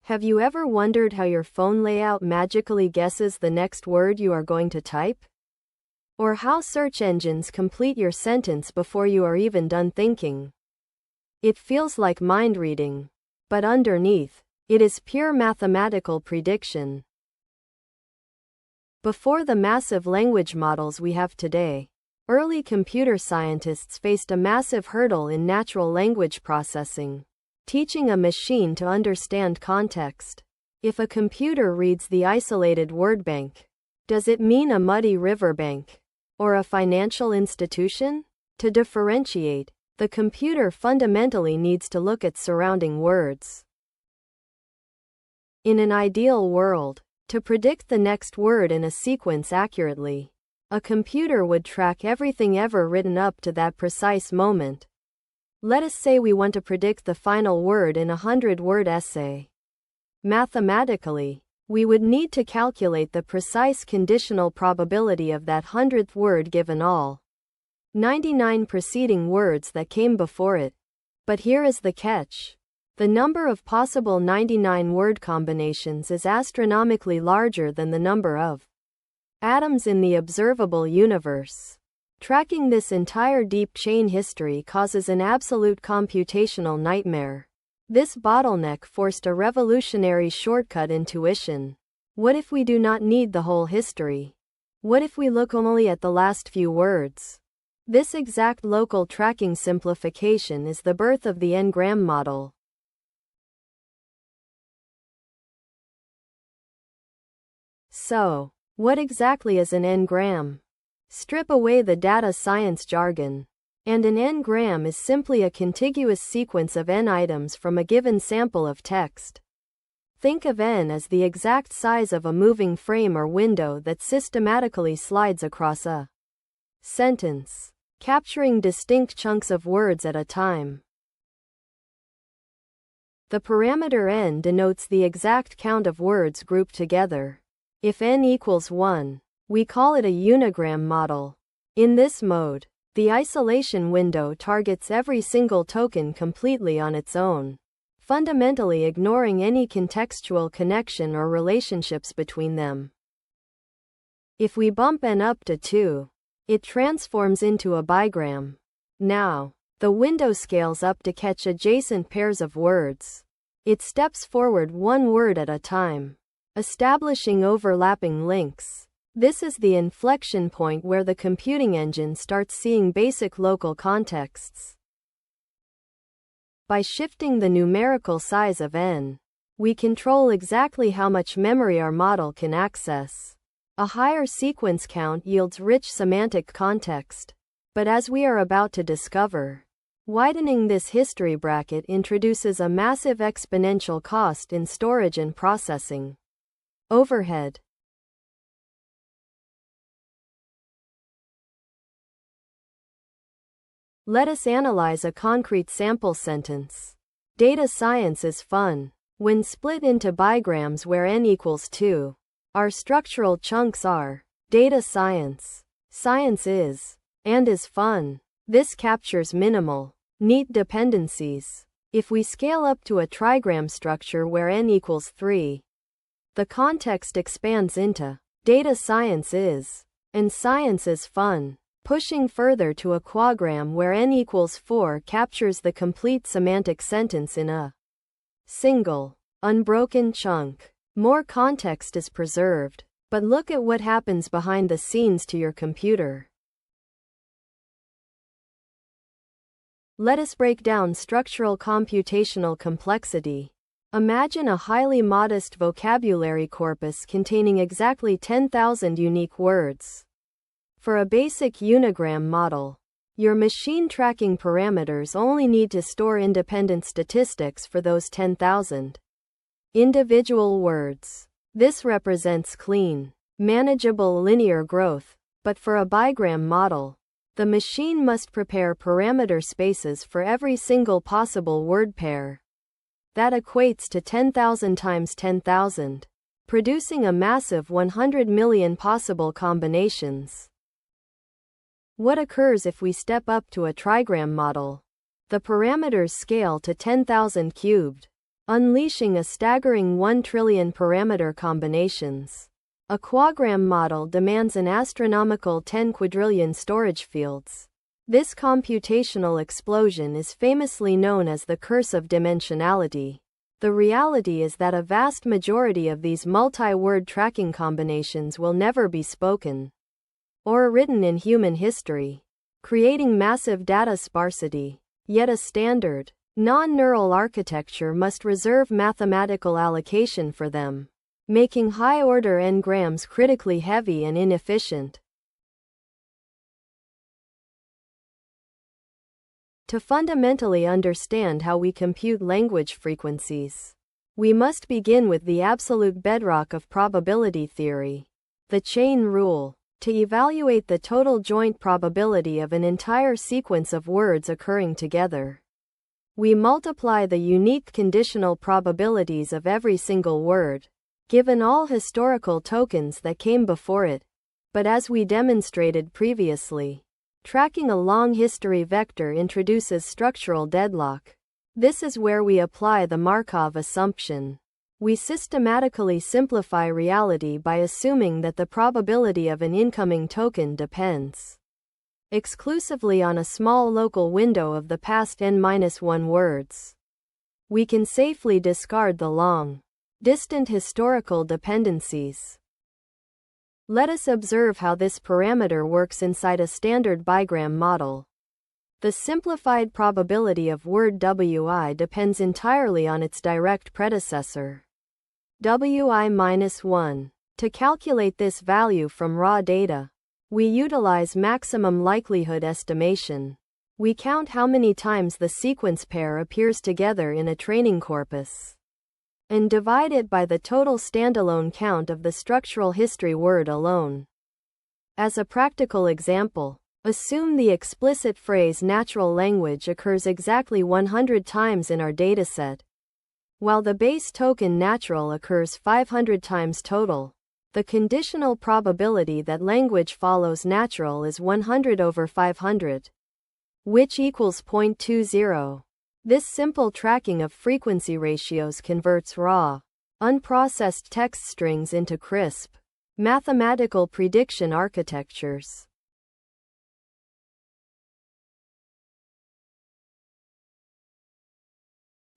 Have you ever wondered how your phone layout magically guesses the next word you are going to type? Or how search engines complete your sentence before you are even done thinking? It feels like mind reading, but underneath, it is pure mathematical prediction. Before the massive language models we have today, early computer scientists faced a massive hurdle in natural language processing. Teaching a machine to understand context. If a computer reads the isolated word bank, does it mean a muddy riverbank? Or a financial institution? To differentiate, the computer fundamentally needs to look at surrounding words. In an ideal world, to predict the next word in a sequence accurately, a computer would track everything ever written up to that precise moment. Let us say we want to predict the final word in a 100-word essay. Mathematically, we would need to calculate the precise conditional probability of that 100th word given all 99 preceding words that came before it. But here is the catch. The number of possible 99 word combinations is astronomically larger than the number of atoms in the observable universe. Tracking this entire deep chain history causes an absolute computational nightmare. This bottleneck forced a revolutionary shortcut intuition. What if we do not need the whole history? What if we look only at the last few words? This exact local tracking simplification is the birth of the ngram model. So, what exactly is an ngram? Strip away the data science jargon. And an ngram is simply a contiguous sequence of n items from a given sample of text. Think of n as the exact size of a moving frame or window that systematically slides across a sentence, capturing distinct chunks of words at a time. The parameter n denotes the exact count of words grouped together. If n equals 1, we call it a unigram model. In this mode, the isolation window targets every single token completely on its own, fundamentally ignoring any contextual connection or relationships between them. If we bump n up to 2, it transforms into a bigram. Now, the window scales up to catch adjacent pairs of words. It steps forward one word at a time, establishing overlapping links. This is the inflection point where the computing engine starts seeing basic local contexts. By shifting the numerical size of n, we control exactly how much memory our model can access. A higher sequence count yields rich semantic context. But as we are about to discover, widening this history bracket introduces a massive exponential cost in storage and processing. Overhead. Let us analyze a concrete sample sentence. Data science is fun. When split into bigrams where n equals 2, our structural chunks are data science, science is, and is fun. This captures minimal, neat dependencies. If we scale up to a trigram structure where n equals 3, the context expands into data science is, and science is fun. Pushing further to a quagram where n equals 4 captures the complete semantic sentence in a single, unbroken chunk. More context is preserved, but look at what happens behind the scenes to your computer. Let us break down structural computational complexity. Imagine a highly modest vocabulary corpus containing exactly 10,000 unique words. For a basic unigram model, your machine tracking parameters only need to store independent statistics for those 10,000 individual words. This represents clean, manageable linear growth, but for a bigram model, the machine must prepare parameter spaces for every single possible word pair. That equates to 10,000 times 10,000, producing a massive 100 million possible combinations. What occurs if we step up to a trigram model? The parameters scale to 10,000 cubed. unleashing a staggering 1 trillion parameter combinations. A quagram model demands an astronomical 10 quadrillion storage fields. This computational explosion is famously known as the curse of dimensionality. The reality is that a vast majority of these multi-word tracking combinations will never be spoken or written in human history, creating massive data sparsity. Yet a standard, non-neural architecture must reserve mathematical allocation for them, making high-order ngrams critically heavy and inefficient. To fundamentally understand how we compute language frequencies, we must begin with the absolute bedrock of probability theory, the chain rule. To evaluate the total joint probability of an entire sequence of words occurring together, we multiply the unique conditional probabilities of every single word, given all historical tokens that came before it. But as we demonstrated previously, tracking a long history vector introduces structural deadlock. This is where we apply the Markov assumption. We systematically simplify reality by assuming that the probability of an incoming token depends exclusively on a small local window of the past n-1 words. We can safely discard the long, distant historical dependencies. Let us observe how this parameter works inside a standard bigram model. The simplified probability of word wi depends entirely on its direct predecessor, wi-1. To calculate this value from raw data, we utilize maximum likelihood estimation. We count how many times the sequence pair appears together in a training corpus, and divide it by the total standalone count of the structural history word alone. As a practical example, assume the explicit phrase natural language occurs exactly 100 times in our dataset, while the base token natural occurs 500 times total. The conditional probability that language follows natural is 100 over 500, which equals 0.20. This simple tracking of frequency ratios converts raw, unprocessed text strings into crisp, mathematical prediction architectures.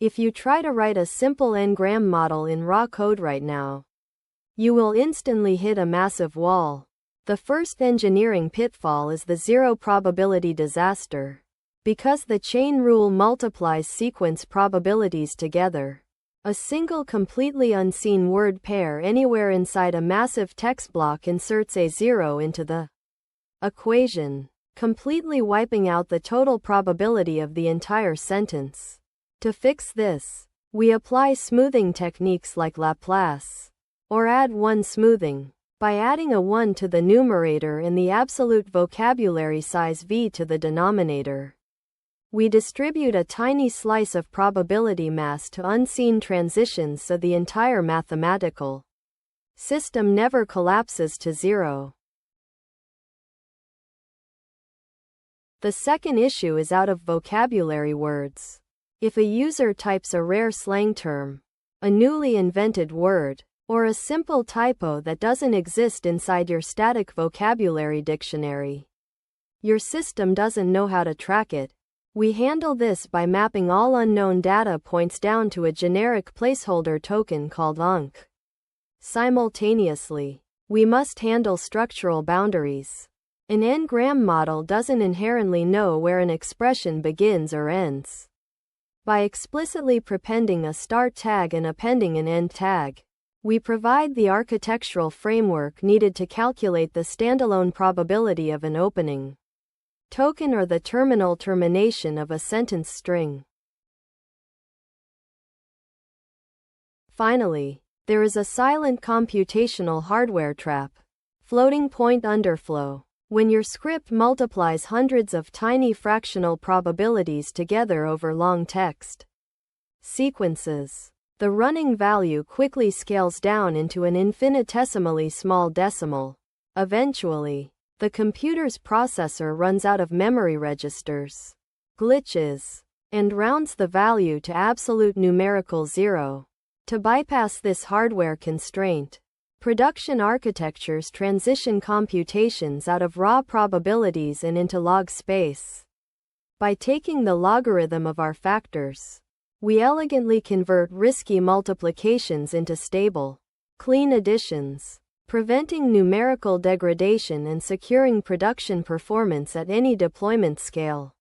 If you try to write a simple ngram model in raw code right now, you will instantly hit a massive wall. The first engineering pitfall is the zero probability disaster. Because the chain rule multiplies sequence probabilities together, a single completely unseen word pair anywhere inside a massive text block inserts a zero into the equation, completely wiping out the total probability of the entire sentence. To fix this, we apply smoothing techniques like Laplace, or add 1 smoothing, by adding a 1 to the numerator and the absolute vocabulary size v to the denominator. We distribute a tiny slice of probability mass to unseen transitions so the entire mathematical system never collapses to zero. The second issue is out of vocabulary words. If a user types a rare slang term, a newly invented word, or a simple typo that doesn't exist inside your static vocabulary dictionary, your system doesn't know how to track it. We handle this by mapping all unknown data points down to a generic placeholder token called unc. Simultaneously, we must handle structural boundaries. An ngram model doesn't inherently know where an expression begins or ends. By explicitly prepending a start tag and appending an end tag, we provide the architectural framework needed to calculate the standalone probability of an opening token or the terminal termination of a sentence string. Finally, there is a silent computational hardware trap: floating point underflow. When your script multiplies hundreds of tiny fractional probabilities together over long text sequences, the running value quickly scales down into an infinitesimally small decimal. Eventually, the computer's processor runs out of memory registers. Glitches. and rounds the value to absolute numerical zero. To bypass this hardware constraint, production architectures transition computations out of raw probabilities and into log space. By taking the logarithm of our factors, we elegantly convert risky multiplications into stable, clean additions, preventing numerical degradation and securing production performance at any deployment scale.